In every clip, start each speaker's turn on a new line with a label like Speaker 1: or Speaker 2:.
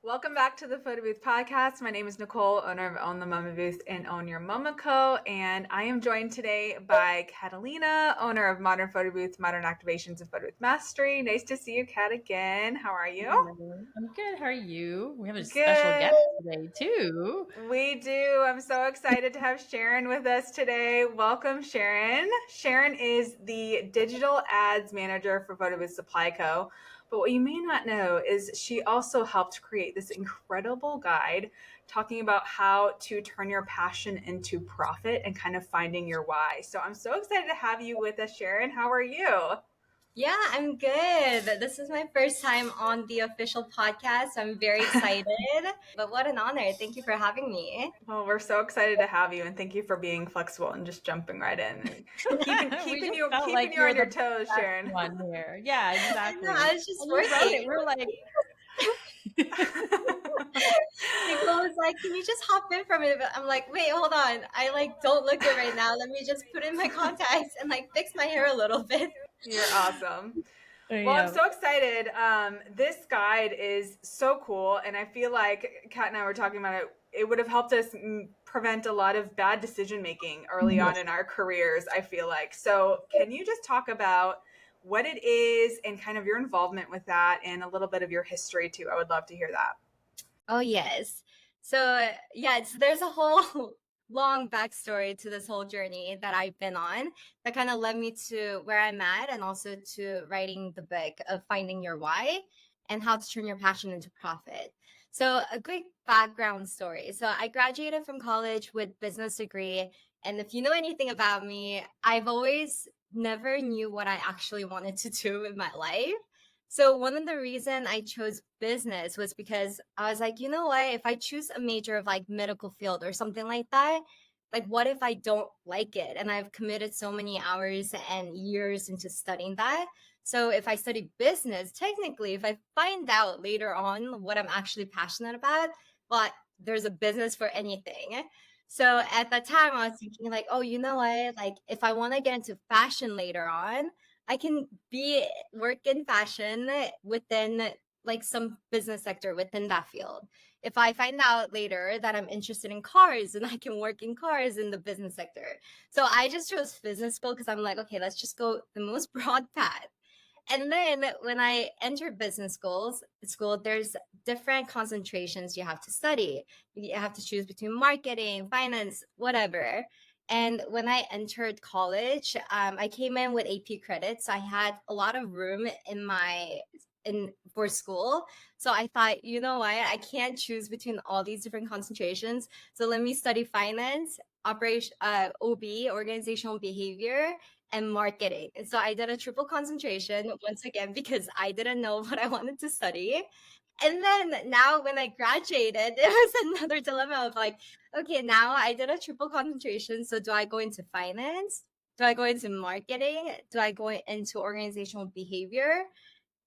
Speaker 1: Welcome back to the Photobooth podcast. My name is Nicole, owner of Own the Mama Booth and Own Your Mama Co. And I am joined today by Catalina, owner of Modern Photobooth, Modern Activations, and Photobooth Mastery. Nice to see you, Kat, again. How are you?
Speaker 2: I'm good. How are you? We have a
Speaker 1: Good.
Speaker 2: special guest today, too.
Speaker 1: We do. I'm so excited to have Sharon with us today. Welcome, Sharon. Sharon is the digital ads manager for Photobooth Supply Co. But what you may not know is she also helped create this incredible guide talking about how to turn your passion into profit and kind of finding your why. So I'm so excited to have you with us, Sharon. How are you?
Speaker 3: Yeah, I'm good. This is my first time on the official podcast. So I'm very excited. But what an honor. Thank you for having me.
Speaker 1: Well, we're so excited to have you, and thank you for being flexible and just jumping right in and keeping you on your toes, Sharon.
Speaker 2: One here. Yeah, exactly.
Speaker 3: I was just
Speaker 2: working. We're like,
Speaker 3: Nicole was like, "Can you just hop in for a minute?" But I'm like, "Wait, hold on. I don't look good right now. Let me just put in my contacts and fix my hair a little bit."
Speaker 1: You're awesome. Well, I'm so excited. This guide is so cool, and I feel like Kat and I were talking about it. It would have helped us prevent a lot of bad decision making early on in our careers, I feel like. So can you just talk about what it is and kind of your involvement with that and a little bit of your history too? I would love to hear that.
Speaker 3: Oh, yes. So, there's a whole long backstory to this whole journey that I've been on that kind of led me to where I'm at and also to writing the book of Finding Your Why and how to turn your passion into profit. So a quick background story. So I graduated from college with business degree. And if you know anything about me, I've always never knew what I actually wanted to do with my life. So one of the reason I chose business was because I was like, you know what, if I choose a major of medical field or something like that, what if I don't like it? And I've committed so many hours and years into studying that. So if I study business, technically, if I find out later on what I'm actually passionate about, well, there's a business for anything. So at that time, I was thinking oh, you know what, if I want to get into fashion later on, I can work in fashion within some business sector within that field. If I find out later that I'm interested in cars, and I can work in cars in the business sector. So I just chose business school because I'm like, okay, let's just go the most broad path. And then when I entered business school, there's different concentrations you have to study. You have to choose between marketing, finance, whatever. And when I entered college, I came in with AP credits. So I had a lot of room for school. So I thought, you know what, I can't choose between all these different concentrations. So let me study finance, OB, organizational behavior, and marketing. And so I did a triple concentration once again because I didn't know what I wanted to study. And then now when I graduated, it was another dilemma of okay, now I did a triple concentration. So do I go into finance? Do I go into marketing? Do I go into organizational behavior?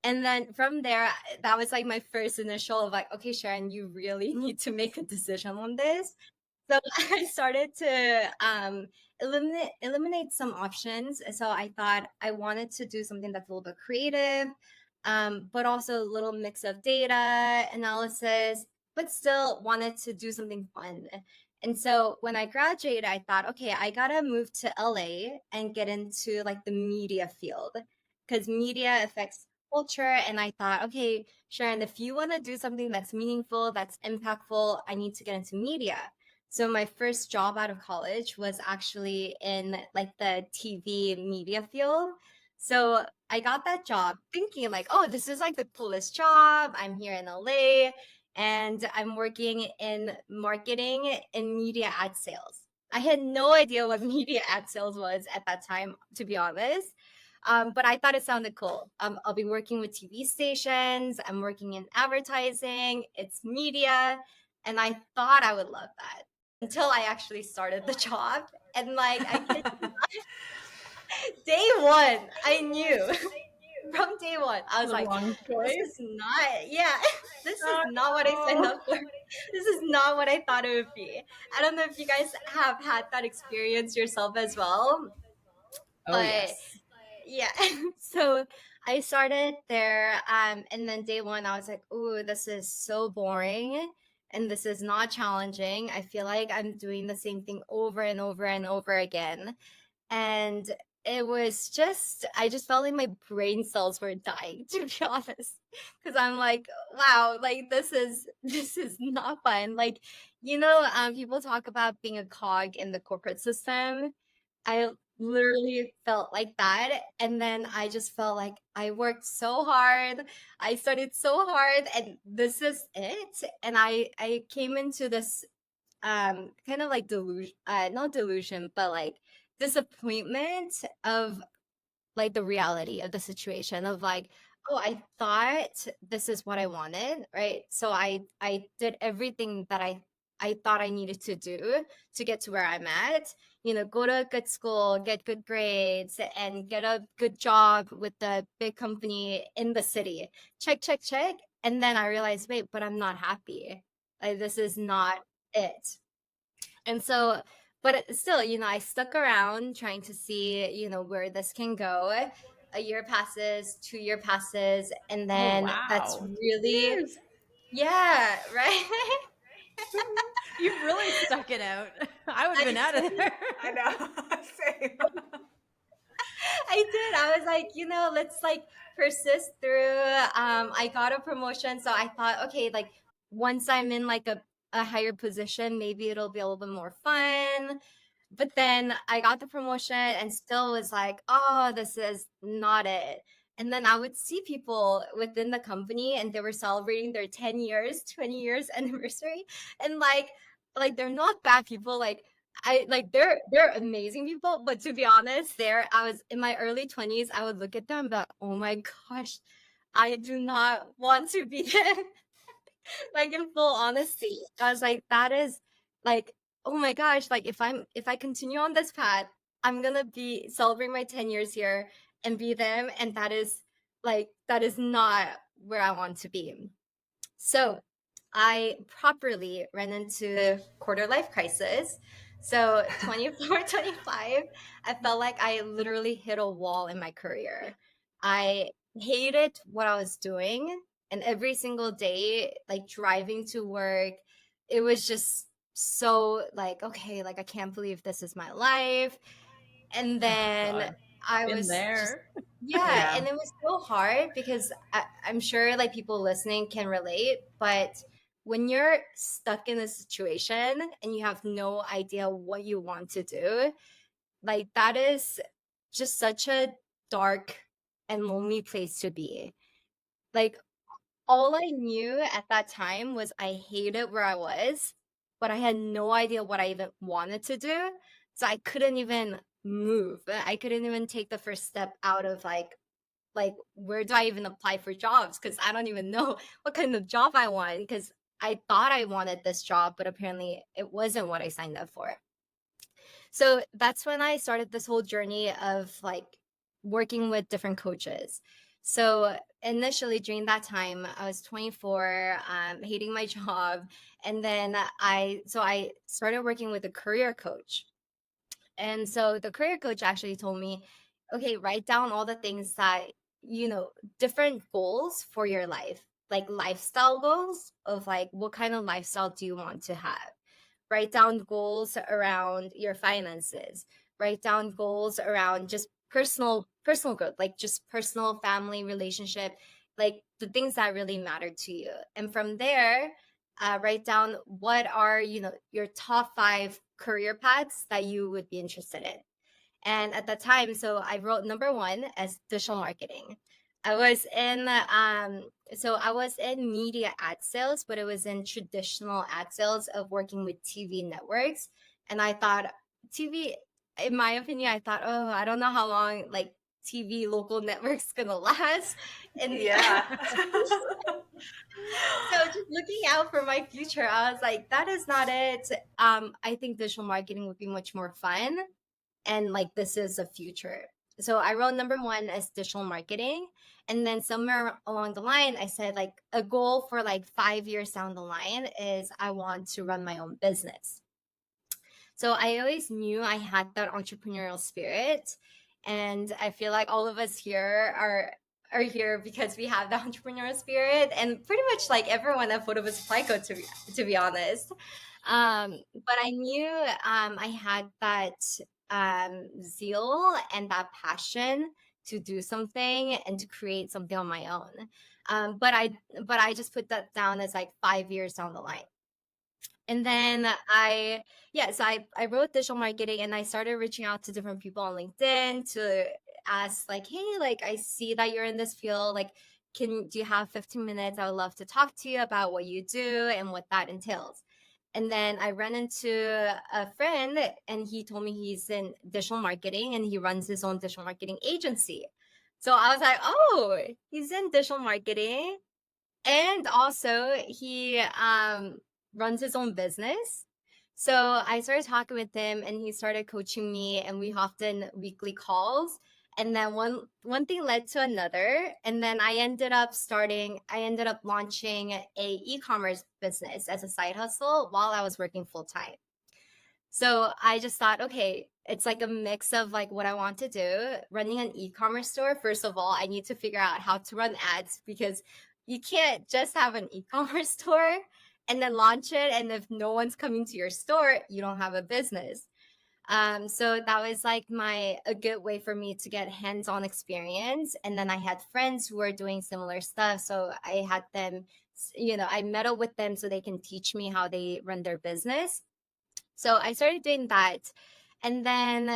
Speaker 3: And then from there, that was my first initial of okay, Sharon, you really need to make a decision on this. So I started to eliminate some options. So I thought I wanted to do something that's a little bit creative, but also a little mix of data analysis, but still wanted to do something fun. And so when I graduated, I thought, okay, I gotta move to LA and get into the media field because media affects culture. And I thought, okay, Sharon, if you want to do something that's meaningful, that's impactful, I need to get into media. So my first job out of college was actually in the TV media field. So I got that job thinking oh, this is the coolest job. I'm here in LA and I'm working in marketing and media ad sales. I had no idea what media ad sales was at that time, to be honest. But I thought it sounded cool. I'll be working with TV stations. I'm working in advertising. It's media. And I thought I would love that until I actually started the job. And I kid you not, day one, I knew from day one. I was this is not what I signed up for. This is not what I thought it would be. I don't know if you guys have had that experience yourself as well.
Speaker 2: Oh, yes.
Speaker 3: Yeah. So I started there, and then day one, I was like, "Ooh, this is so boring, and this is not challenging. I feel like I'm doing the same thing over and over and over again." And it was just, I just felt like my brain cells were dying, to be honest, because I'm like, wow, like this is not fun. Like, people talk about being a cog in the corporate system. I literally felt like that. And then I just felt like I worked so hard. I studied so hard, and this is it. And I came into this kind of like delusion, not delusion, but like disappointment of like the reality of the situation of like, oh, I thought this is what I wanted, right? So I did everything that I thought I needed to do to get to where I'm at. Go to a good school, get good grades, and get a good job with the big company in the city. Check, check, check. And then I realized, wait, but I'm not happy. Like, this is not it. And so, but still, I stuck around trying to see, where this can go. A year passes, 2 year passes, and
Speaker 2: Oh,
Speaker 3: then that's
Speaker 2: wow.
Speaker 3: really,
Speaker 2: Years.
Speaker 3: yeah, right.
Speaker 2: You've really stuck it out. I would have been out of there.
Speaker 1: I know. Same.
Speaker 3: I did. I was like, let's like persist through. I got a promotion, so I thought, okay, like once I'm in like a higher position, maybe it'll be a little bit more fun. But then I got the promotion and still was like, oh, this is not it. And then I would see people within the company and they were celebrating their 10 years, 20 years anniversary. And like they're not bad people. Like I like they're amazing people. But to be honest, I was in my early 20s, I would look at them but oh my gosh, I do not want to be them. Like in full honesty. I was like, that is like, oh my gosh, like if I continue on this path, I'm gonna be celebrating my 10 years here and be them. And that is not where I want to be. So I properly ran into quarter life crisis. So 24, 25, I felt like I literally hit a wall in my career. I hated what I was doing. And every single day, like driving to work, it was just so like, okay, like I can't believe this is my life. And
Speaker 2: Oh,
Speaker 3: then
Speaker 2: God.
Speaker 3: I
Speaker 2: Been
Speaker 3: was just,
Speaker 2: there.
Speaker 3: yeah,
Speaker 1: Yeah.
Speaker 3: and it was so hard because I'm sure like people listening can relate, but when you're stuck in a situation and you have no idea what you want to do, like that is just such a dark and lonely place to be. Like all I knew at that time was I hated where I was, but I had no idea what I even wanted to do. So I couldn't even move. I couldn't even take the first step out of like where do I even apply for jobs? Because I don't even know what kind of job I want. Because I thought I wanted this job, but apparently it wasn't what I signed up for. So that's when I started this whole journey of like working with different coaches. So initially during that time, I was 24, hating my job. And then I started working with a career coach. And so the career coach actually told me, okay, write down all the things that, different goals for your life, like lifestyle goals of like, what kind of lifestyle do you want to have? Write down goals around your finances. Write down goals around just personal growth, like just personal family relationship, like the things that really matter to you. And from there, write down what are your top 5 career paths that you would be interested in. And at that time, so I wrote number 1 as digital marketing. I was in I was in media ad sales, but it was in traditional ad sales of working with TV networks. And I thought TV, in my opinion, I thought, oh, I don't know how long like TV local networks gonna last. And
Speaker 1: Yeah.
Speaker 3: so just looking out for my future, I was like, that is not it. I think digital marketing would be much more fun. And like, this is a future. So I wrote number 1 as digital marketing. And then somewhere along the line, I said like a goal for like 5 years down the line is I want to run my own business. So I always knew I had that entrepreneurial spirit. And I feel like all of us here are here because we have the entrepreneurial spirit, and pretty much like everyone at Photobooth Supply Co, to be honest. But I knew I had that zeal and that passion to do something and to create something on my own. But I just put that down as like 5 years down the line. And then I wrote digital marketing, and I started reaching out to different people on LinkedIn to ask like, hey, like I see that you're in this field. Like, do you have 15 minutes? I would love to talk to you about what you do and what that entails. And then I ran into a friend, and he told me he's in digital marketing and he runs his own digital marketing agency. So I was like, oh, he's in digital marketing. And also he runs his own business. So I started talking with him, and he started coaching me, and we hopped in weekly calls. And then one thing led to another, and then I ended up launching a e-commerce business as a side hustle while I was working full time. So I just thought, okay, it's like a mix of like what I want to do. Running an e-commerce store, first of all, I need to figure out how to run ads, because you can't just have an e-commerce store and then launch it, and if no one's coming to your store, you don't have a business. So that was like a good way for me to get hands-on experience. And then I had friends who were doing similar stuff, so I had them, I met up with them so they can teach me how they run their business. So I started doing that. And then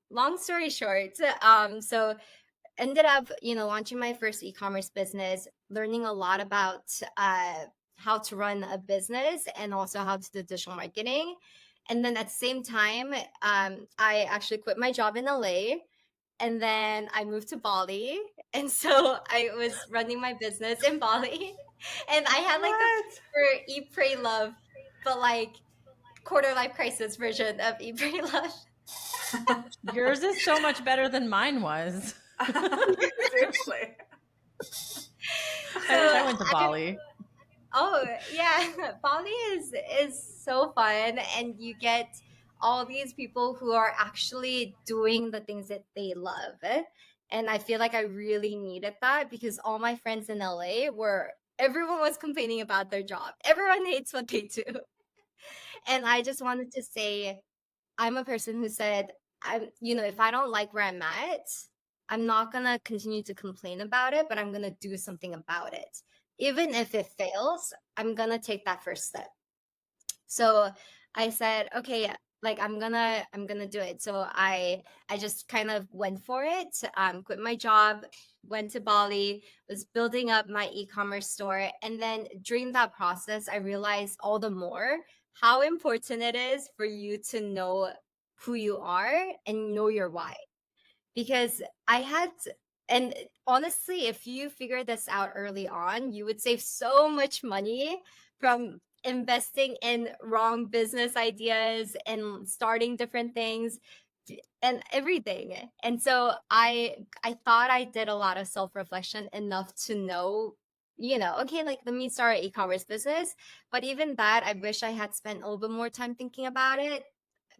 Speaker 3: long story short, so ended up, launching my first e-commerce business, learning a lot about how to run a business and also how to do digital marketing. And then at the same time, I actually quit my job in LA, and then I moved to Bali. And so I was running my business in Bali, and I had like the Eat, Pray, Love, but like quarter life crisis version of Eat, Pray, Love.
Speaker 2: Yours is so much better than mine was.
Speaker 1: Seriously.
Speaker 2: I wish I went to Bali.
Speaker 3: Oh yeah, Bali is so fun, and you get all these people who are actually doing the things that they love. And I feel like I really needed that, because all my friends in LA everyone was complaining about their job. Everyone hates what they do. And I just wanted to say, I'm a person who said, if I don't like where I'm at, I'm not going to continue to complain about it, but I'm going to do something about it. Even if it fails, I'm going to take that first step. So I said, okay, like I'm gonna do it. So I just kind of went for it, quit my job, went to Bali, was building up my e-commerce store. And then during that process, I realized all the more how important it is for you to know who you are and know your why. Because and honestly, if you figure this out early on, you would save so much money from investing in wrong business ideas and starting different things and everything. And so I thought I did a lot of self-reflection enough to know, okay, like let me start an e-commerce business. But even that, I wish I had spent a little bit more time thinking about it,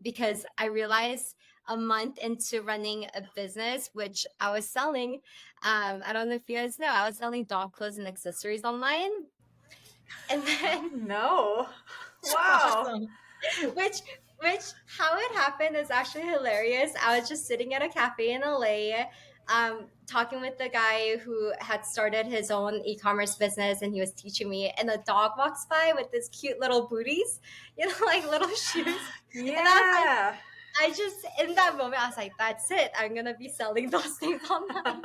Speaker 3: because I realized a month into running a business, which I was selling, I don't know if you guys know, I was selling dog clothes and accessories online. And then
Speaker 1: no, wow.
Speaker 2: Awesome.
Speaker 3: which how it happened is actually hilarious. I was just sitting at a cafe in LA, talking with the guy who had started his own e-commerce business, and he was teaching me, and a dog walks by with this cute little booties, like little shoes.
Speaker 1: Yeah.
Speaker 3: And I was like, in that moment, I was like, that's it. I'm going to be selling those things online.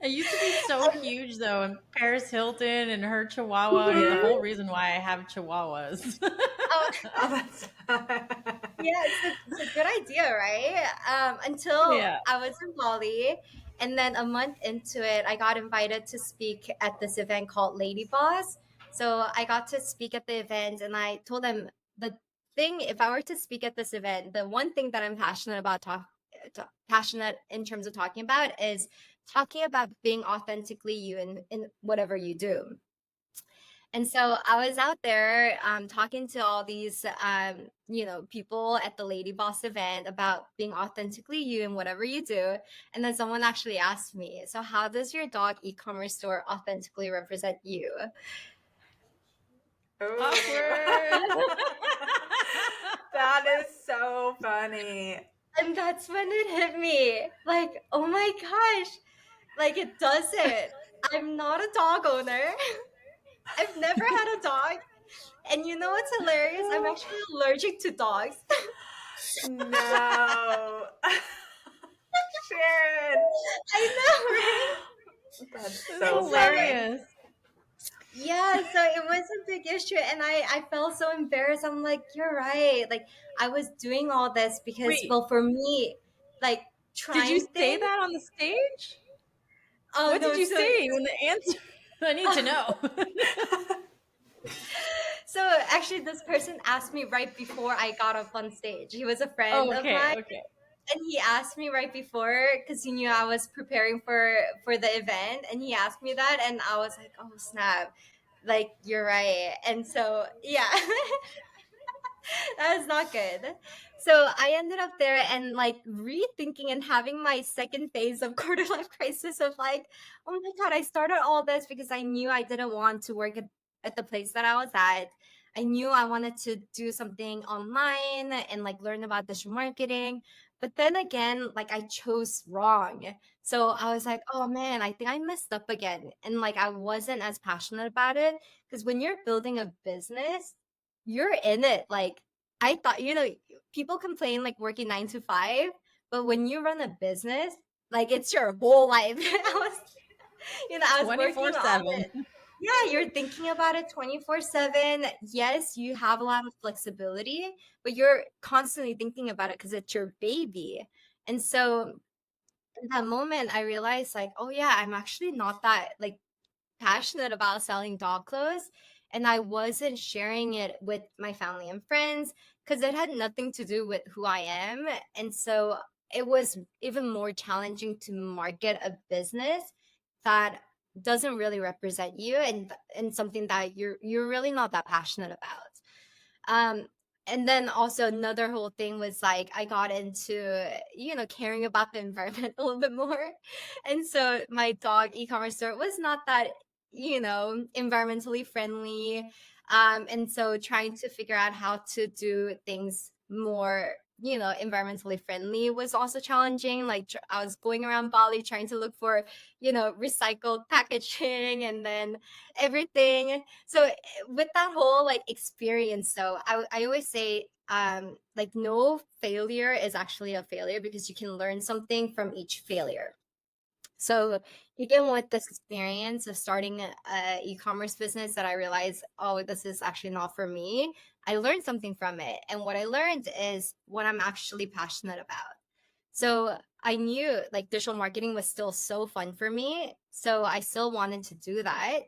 Speaker 2: It used to be so huge, though, and Paris Hilton and her Chihuahua.
Speaker 1: Yeah.
Speaker 2: The whole reason why I have Chihuahuas.
Speaker 3: Yeah, it's a good idea, right? Until I was in Bali, and then a month into it, I got invited to speak at this event called Lady Boss. So I got to speak at the event, and I told them if I were to speak at this event, the one thing that I'm passionate about, passionate in terms of talking about, is talking about being authentically you in whatever you do. And so I was out there talking to all these, people at the Lady Boss event about being authentically you in whatever you do. And then someone actually asked me, so how does your dog e-commerce store authentically represent you?
Speaker 2: Awkward.
Speaker 1: That is so funny.
Speaker 3: And that's when it hit me. Like, oh my gosh, like it doesn't. I'm not a dog owner. I've never had a dog. And you know what's hilarious? I'm actually allergic to dogs.
Speaker 1: No. Sharon.
Speaker 3: I know, right?
Speaker 1: That's
Speaker 2: That's
Speaker 1: so
Speaker 2: hilarious.
Speaker 3: Yeah, so it was a big issue, and I felt so embarrassed. I'm like, you're right. Like, I was doing all this because,
Speaker 2: Wait,
Speaker 3: well, for me, like
Speaker 2: did you
Speaker 3: trying
Speaker 2: say
Speaker 3: things.
Speaker 2: that on the stage?
Speaker 3: Oh
Speaker 2: What
Speaker 3: no,
Speaker 2: did you
Speaker 3: so
Speaker 2: say when the answer? I need to know.
Speaker 3: so actually, this person asked me right before I got up on stage. He was a friend
Speaker 2: Oh,
Speaker 3: of
Speaker 2: okay,
Speaker 3: mine,
Speaker 2: okay.
Speaker 3: and he asked me right before because he knew I was preparing for the event, and he asked me that, and I was like, oh snap, like you're right. And so yeah. That was not good. So I ended up there and like rethinking and having my second phase of quarter life crisis of like, oh my God, I started all this because I knew I didn't want to work at the place that I was at. I knew I wanted to do something online and like learn about digital marketing. But then again, like I chose wrong. So I was like, oh man, I think I messed up again. And like I wasn't as passionate about it because when you're building a business, you're in it. Like I thought, people complain like working 9 to 5, but when you run a business, like it's your whole life. I was working on
Speaker 2: 24/7.
Speaker 3: it. Yeah, you're thinking about it 24/7. Yes, you have a lot of flexibility, but you're constantly thinking about it because it's your baby. And so in that moment, I realized like, oh yeah, I'm actually not that like passionate about selling dog clothes, and I wasn't sharing it with my family and friends because it had nothing to do with who I am. And so it was even more challenging to market a business that doesn't really represent you and something that you're really not that passionate about. um and then also another whole thing was like I got into caring about the environment a little bit more. And so my dog e-commerce store was not that environmentally friendly. And so trying to figure out how to do things more environmentally friendly was also challenging. Like I was going around Bali trying to look for recycled packaging and then everything. So with that whole like experience, though, I always say like no failure is actually a failure because you can learn something from each failure. So even with this experience of starting a e-commerce business that I realized, oh, this is actually not for me, I learned something from it. And what I learned is what I'm actually passionate about. So I knew like digital marketing was still so fun for me. So I still wanted to do that.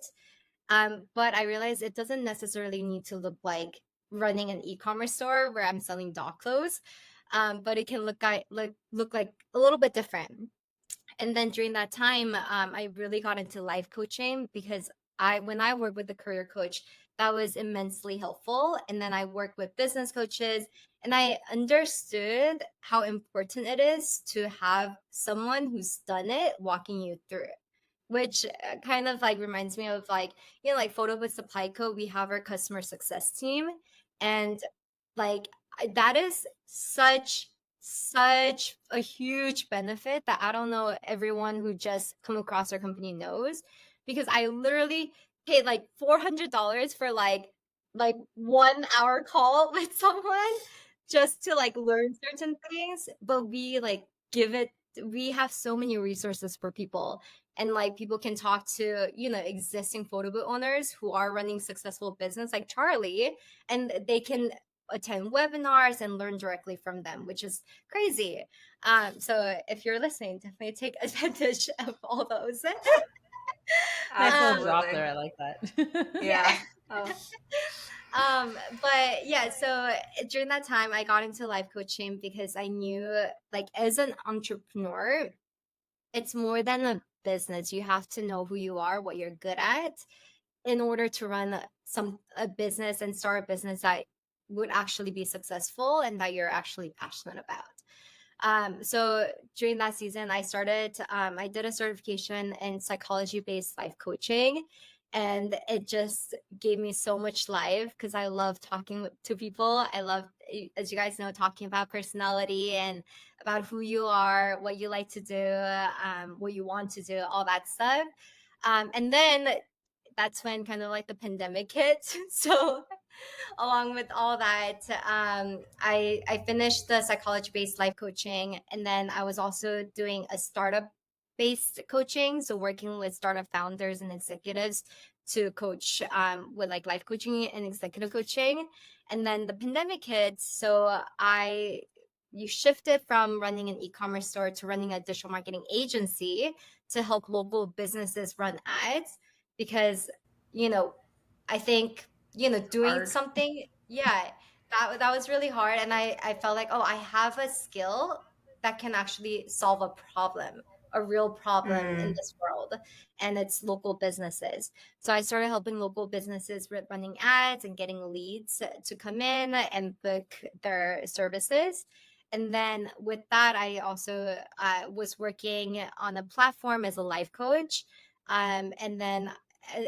Speaker 3: But I realized it doesn't necessarily need to look like running an e-commerce store where I'm selling dog clothes. But it can look like a little bit different. And then during that time, I really got into life coaching because when I worked with a career coach, that was immensely helpful. And then I worked with business coaches, and I understood how important it is to have someone who's done it walking you through it. Which kind of like reminds me of like, like Photobooth Supply Co. We have our customer success team. And like that is such a huge benefit that I don't know everyone who just come across our company knows, because I literally paid like $400 for like 1 hour call with someone just to like learn certain things. But we have so many resources for people, and like people can talk to existing photo booth owners who are running successful business like Charlie, and they can attend webinars and learn directly from them, which is crazy. So if you're listening, definitely take advantage of all those.
Speaker 2: Nice little
Speaker 3: um,
Speaker 2: drop
Speaker 1: Absolutely.
Speaker 2: there. I like that.
Speaker 1: Yeah.
Speaker 3: yeah.
Speaker 1: Oh.
Speaker 3: But yeah, so during that time I got into life coaching because I knew like as an entrepreneur, it's more than a business. You have to know who you are, what you're good at, in order to run a business and start a business that would actually be successful and that you're actually passionate about. So during that season, I did a certification in psychology-based life coaching, and it just gave me so much life because I love talking to people. I love, as you guys know, talking about personality and about who you are, what you like to do, what you want to do, all that stuff. And then that's when kind of like the pandemic hit. So along with all that, I finished the psychology based life coaching, and then I was also doing a startup based coaching, so working with startup founders and executives to coach with like life coaching and executive coaching. And then the pandemic hit, so I you shifted from running an e-commerce store to running a digital marketing agency to help local businesses run ads because you know I think doing
Speaker 2: Hard.
Speaker 3: something, yeah, that was really hard. And I felt like, oh, I have a skill that can actually solve a problem, a real problem in
Speaker 1: Mm.
Speaker 3: this world, and it's local businesses. So I started helping local businesses with running ads and getting leads to come in and book their services. And then with that, I also was working on a platform as a life coach. And then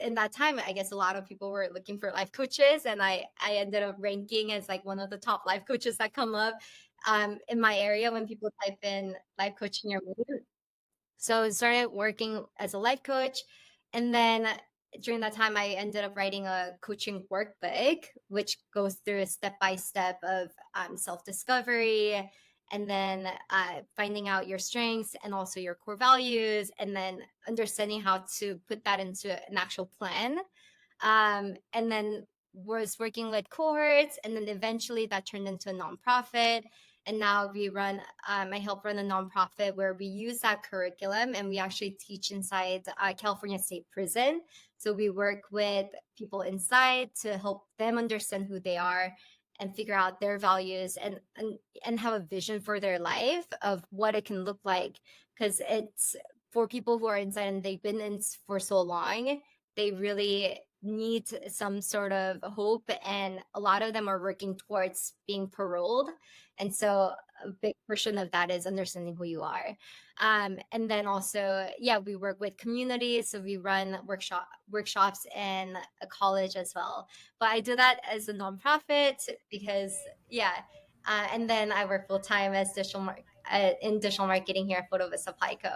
Speaker 3: in that time, I guess a lot of people were looking for life coaches, and I ended up ranking as like one of the top life coaches that come up in my area when people type in life coach in your name. So I started working as a life coach, and then during that time, I ended up writing a coaching workbook, which goes through a step by step of self discovery, and then finding out your strengths and also your core values, and then understanding how to put that into an actual plan. And then was working with cohorts, and then eventually that turned into a nonprofit. And now I help run a nonprofit where we use that curriculum and we actually teach inside California State Prison. So we work with people inside to help them understand who they are and figure out their values and have a vision for their life of what it can look like. Because it's for people who are inside and they've been in for so long, they really need some sort of hope, and a lot of them are working towards being paroled. And so a big portion of that is understanding who you are. And then also, yeah, we work with communities, so we run workshops in a college as well. But I do that as a nonprofit because, yeah. And then I work full time as in digital marketing here at Photobooth Supply Co.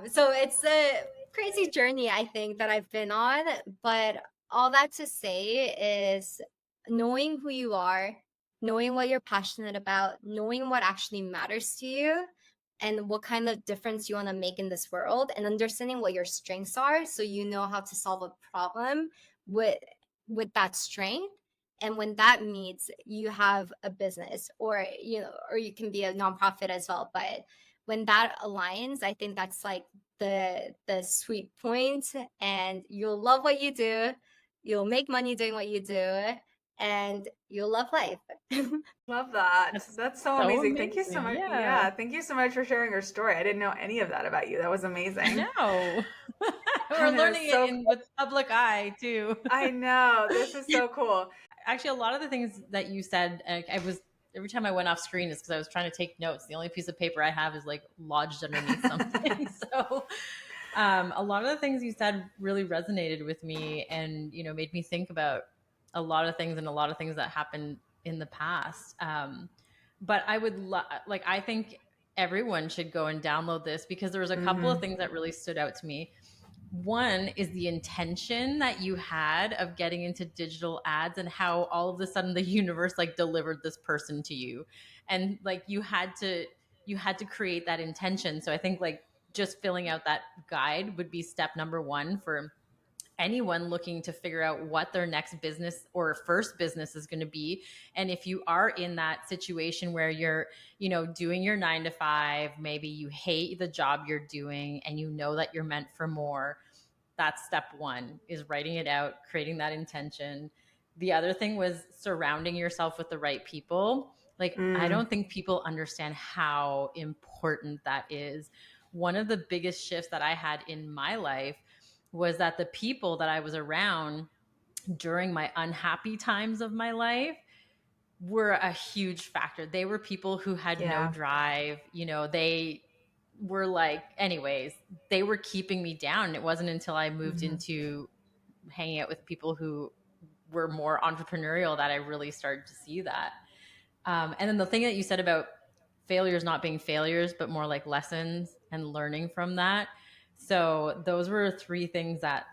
Speaker 3: So it's a crazy journey, I think, that I've been on. But all that to say is knowing who you are, knowing what you're passionate about, knowing what actually matters to you, and what kind of difference you want to make in this world, and understanding what your strengths are so you know how to solve a problem with that strength. And when that meets, you have a business, or or you can be a nonprofit as well. But when that aligns, I think that's like the sweet point, and you'll love what you do, you'll make money doing what you do, and you'll love life.
Speaker 1: Love that.
Speaker 2: That's
Speaker 1: That's so
Speaker 2: so
Speaker 1: amazing. Thank you so
Speaker 2: amazing.
Speaker 1: much.
Speaker 2: Yeah.
Speaker 1: Yeah, thank you so much for sharing your story. I didn't know any of that about you. That was
Speaker 2: I
Speaker 1: amazing.
Speaker 2: know.
Speaker 1: I
Speaker 2: We're
Speaker 1: know,
Speaker 2: learning it
Speaker 1: so
Speaker 2: in with public eye too.
Speaker 1: I know. This is so cool.
Speaker 2: Actually, a lot of the things that you said, I was every time I went off screen is because I was trying to take notes. The only piece of paper I have is like lodged underneath something. So, a lot of the things you said really resonated with me, and made me think about a lot of things and a lot of things that happened in the past. But I would like I think everyone should go and download this because there was a couple of
Speaker 1: Mhm.
Speaker 2: things that really stood out to me. One is the intention that you had of getting into digital ads and how all of a sudden the universe like delivered this person to you, and like you had to create that intention. So I think like just filling out that guide would be step number one for anyone looking to figure out what their next business or first business is going to be. And if you are in that situation where you're doing your 9 to 5, maybe you hate the job you're doing and you know that you're meant for more, that's step one, is writing it out, creating that intention. The other thing was surrounding yourself with the right people. Like, I
Speaker 1: Mm.
Speaker 2: don't think people understand how important that is. One of the biggest shifts that I had in my life was that the people that I was around during my unhappy times of my life were a huge factor. They were people who had no
Speaker 1: Yeah.
Speaker 2: drive, they were like, anyways, they were keeping me down. It wasn't until I moved
Speaker 1: Mhm.
Speaker 2: into hanging out with people who were more entrepreneurial that I really started to see that. And then the thing that you said about failures not being failures, but more like lessons and learning from that. So those were three things that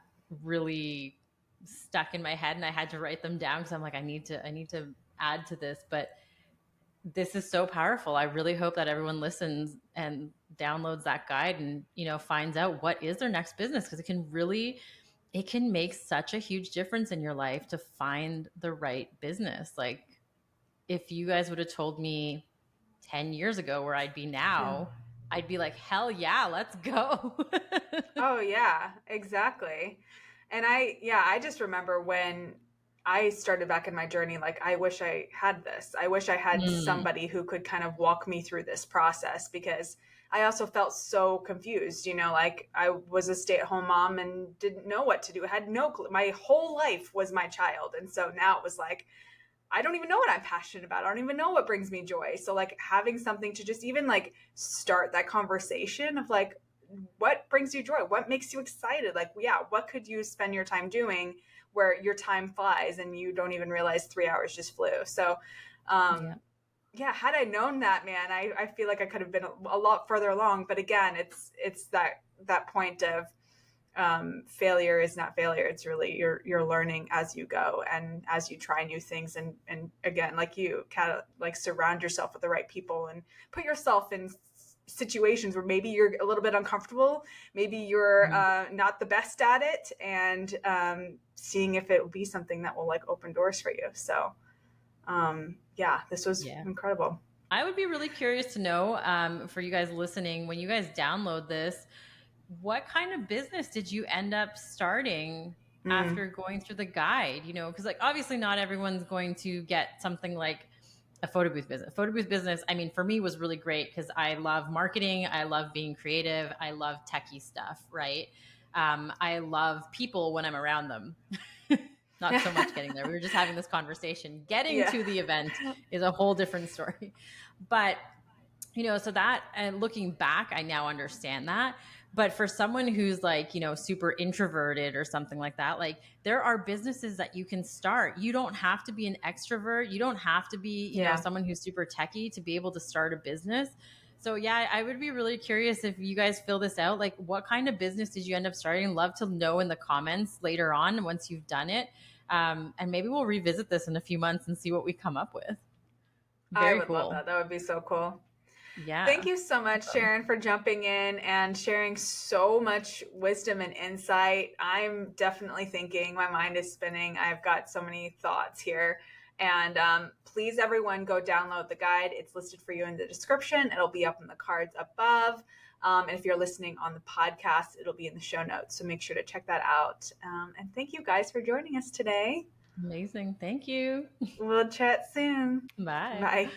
Speaker 2: really stuck in my head, and I had to write them down because I'm like, I need to add to this. But this is so powerful. I really hope that everyone listens and downloads that guide and, finds out what is their next business, because it can make such a huge difference in your life to find the right business. Like, if you guys would have told me 10 years ago where I'd be
Speaker 1: Yeah.
Speaker 2: now, I'd be like, hell yeah, let's go.
Speaker 1: Oh yeah, exactly. And I just remember when I started back in my journey, like I wish I had this. I wish I had
Speaker 2: Mm,
Speaker 1: somebody who could kind of walk me through this process, because I also felt so confused, like I was a stay-at-home mom and didn't know what to do. I had no clue. My whole life was my child. And so now it was like, I don't even know what I'm passionate about. I don't even know what brings me joy. So like having something to just even like start that conversation of like, what brings you joy? What makes you excited? Like, yeah, what could you spend your time doing where your time flies and you don't even realize 3 hours just flew? So,
Speaker 2: yeah.
Speaker 1: yeah, had I known that, man, I feel like I could have been a lot further along. But again, it's that point of failure is not failure. It's really you're learning as you go and as you try new things. And again, like you, like surround yourself with the right people and put yourself in situations where maybe you're a little bit uncomfortable, maybe you're
Speaker 2: Mm,
Speaker 1: not the best at it, and seeing if it will be something that will like open doors for you. So yeah, this was
Speaker 2: yeah.
Speaker 1: incredible.
Speaker 2: I would be really curious to know, for you guys listening, when you guys download this, what kind of business did you end up starting
Speaker 1: Mm,
Speaker 2: after going through the guide? Because like obviously not everyone's going to get something like a photo booth business. Photo booth business, I mean, for me was really great because I love marketing, I love being creative, I love techie stuff, right? I love people when I'm around them. Not so much getting there. We were just having this conversation. Getting
Speaker 1: yeah.
Speaker 2: to the event is a whole different story. But so that, and looking back, I now understand that. But for someone who's like, super introverted or something like that, like there are businesses that you can start. You don't have to be an extrovert. You don't have to be,
Speaker 1: Yeah,
Speaker 2: someone who's super techie to be able to start a business. So yeah, I would be really curious if you guys fill this out. Like, what kind of business did you end up starting? Love to know in the comments later on once you've done it. And maybe we'll revisit this in a few months and see what we come up with.
Speaker 1: I
Speaker 2: Very
Speaker 1: would love
Speaker 2: cool.
Speaker 1: that. That would be so cool. Thank
Speaker 2: Yeah.
Speaker 1: you so much, Sharon, for jumping in and sharing so much wisdom and insight. I'm definitely thinking, my mind is spinning. I've got so many thoughts here. And please, everyone, go download the guide. It's listed for you in the description. It'll be up in the cards above. And if you're listening on the podcast, it'll be in the show notes. So make sure to check that out. And thank you guys for joining us today.
Speaker 2: Amazing. Thank you.
Speaker 1: We'll chat soon.
Speaker 2: Bye.
Speaker 1: Bye.